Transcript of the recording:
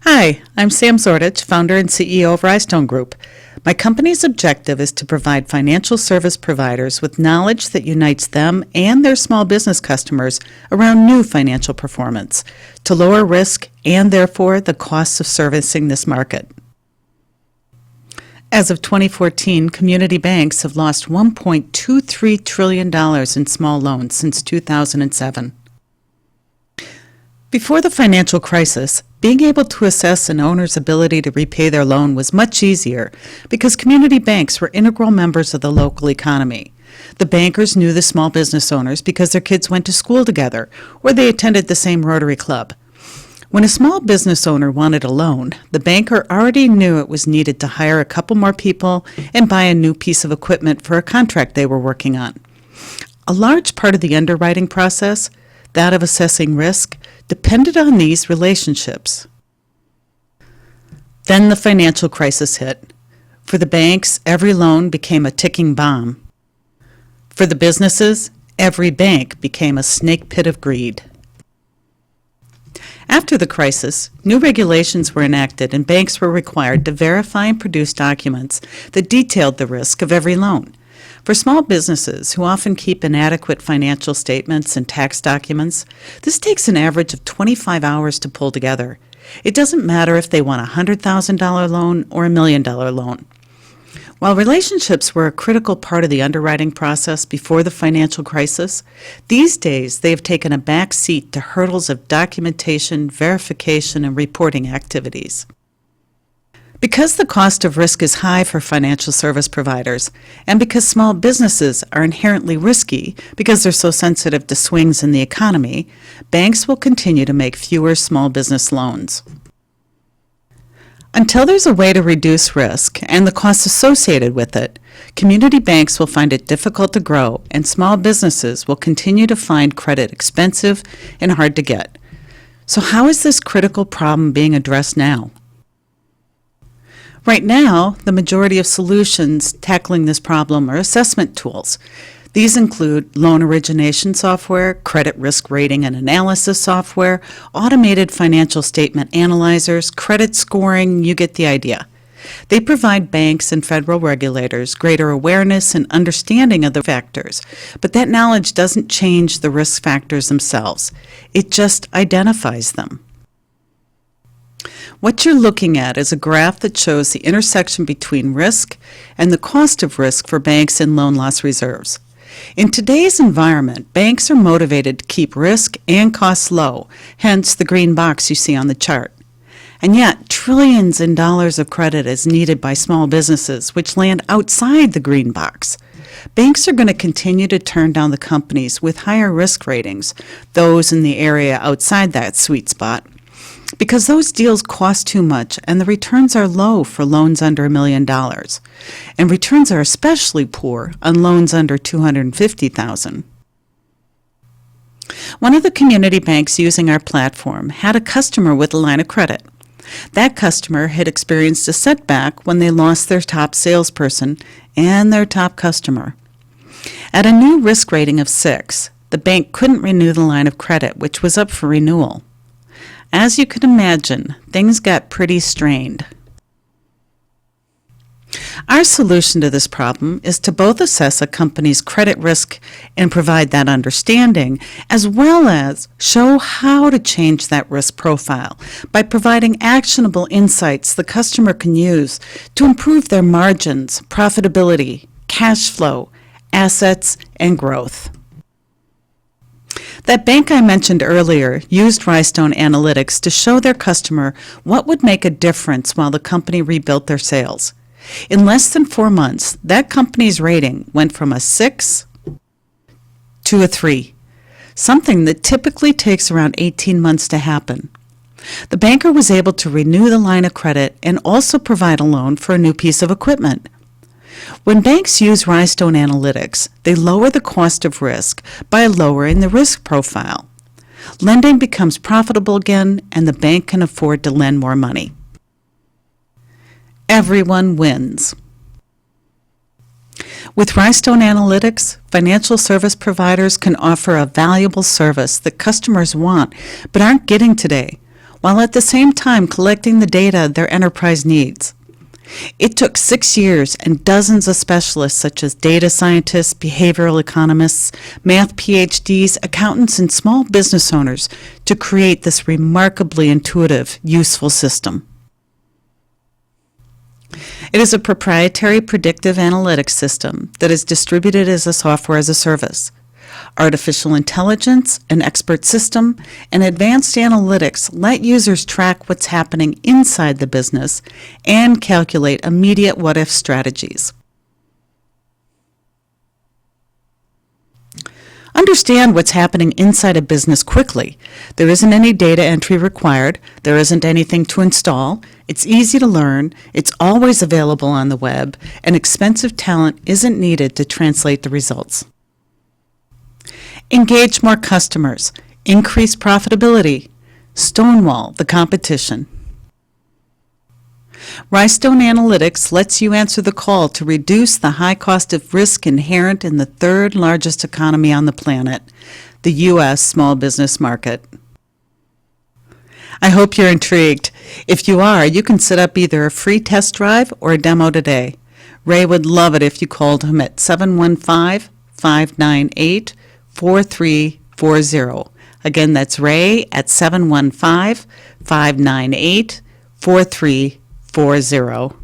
Hi, I'm Sam Zordich, founder and CEO of Rhystone Group. My company's objective is to provide financial service providers with knowledge that unites them and their small business customers around new financial performance to lower risk and therefore the costs of servicing this market. As of 2014, community banks have lost $1.23 trillion in small loans since 2007. Before the financial crisis, being able to assess an owner's ability to repay their loan was much easier because community banks were integral members of the local economy. The bankers knew the small business owners because their kids went to school together or they attended the same Rotary Club. When a small business owner wanted a loan, the banker already knew it was needed to hire a couple more people and buy a new piece of equipment for a contract they were working on. A large part of the underwriting process, that of assessing risk, depended on these relationships. Then the financial crisis hit. For the banks, every loan became a ticking bomb. For the businesses, every bank became a snake pit of greed. After the crisis, new regulations were enacted and banks were required to verify and produce documents that detailed the risk of every loan. For small businesses who often keep inadequate financial statements and tax documents, this takes an average of 25 hours to pull together. It doesn't matter if they want a $100,000 loan or a $1 million loan. While relationships were a critical part of the underwriting process before the financial crisis, these days they have taken a back seat to hurdles of documentation, verification, and reporting activities. Because the cost of risk is high for financial service providers, and because small businesses are inherently risky because they're so sensitive to swings in the economy, banks will continue to make fewer small business loans. Until there's a way to reduce risk and the costs associated with it, community banks will find it difficult to grow, and small businesses will continue to find credit expensive and hard to get. So how is this critical problem being addressed now? Right now, the majority of solutions tackling this problem are assessment tools. These include loan origination software, credit risk rating and analysis software, automated financial statement analyzers, credit scoring, you get the idea. They provide banks and federal regulators greater awareness and understanding of the factors, but that knowledge doesn't change the risk factors themselves. It just identifies them. What you're looking at is a graph that shows the intersection between risk and the cost of risk for banks and loan loss reserves. In today's environment, banks are motivated to keep risk and costs low, hence the green box you see on the chart. And yet, trillions in dollars of credit is needed by small businesses, which land outside the green box. Banks are going to continue to turn down the companies with higher risk ratings, those in the area outside that sweet spot, because those deals cost too much and the returns are low for loans under $1 million. And returns are especially poor on loans under $250,000. One of the community banks using our platform had a customer with a line of credit. That customer had experienced a setback when they lost their top salesperson and their top customer. At a new risk rating of 6, the bank couldn't renew the line of credit, which was up for renewal. As you can imagine, things got pretty strained. Our solution to this problem is to both assess a company's credit risk and provide that understanding, as well as show how to change that risk profile by providing actionable insights the customer can use to improve their margins, profitability, cash flow, assets, and growth. That bank I mentioned earlier used Rhystone Analytics to show their customer what would make a difference while the company rebuilt their sales. In less than 4 months, that company's rating went from a 6 to a 3, something that typically takes around 18 months to happen. The banker was able to renew the line of credit and also provide a loan for a new piece of equipment. When banks use Rhystone Analytics, they lower the cost of risk by lowering the risk profile. Lending becomes profitable again, and the bank can afford to lend more money. Everyone wins. With Rhystone Analytics, financial service providers can offer a valuable service that customers want but aren't getting today, while at the same time collecting the data their enterprise needs. It took 6 years and dozens of specialists such as data scientists, behavioral economists, math PhDs, accountants, and small business owners to create this remarkably intuitive, useful system. It is a proprietary predictive analytics system that is distributed as a software as a service. Artificial intelligence, an expert system, and advanced analytics let users track what's happening inside the business and calculate immediate what-if strategies. Understand what's happening inside a business quickly. There isn't any data entry required. There isn't anything to install. It's easy to learn. It's always available on the web, and expensive talent isn't needed to translate the results. Engage more customers. Increase profitability. Stonewall the competition. Rystone Analytics lets you answer the call to reduce the high cost of risk inherent in the third largest economy on the planet, the U.S. small business market. I hope you're intrigued. If you are, you can set up either a free test drive or a demo today. Ray would love it if you called him at 715-598-4340. Again, that's Ray at 715-598-4340.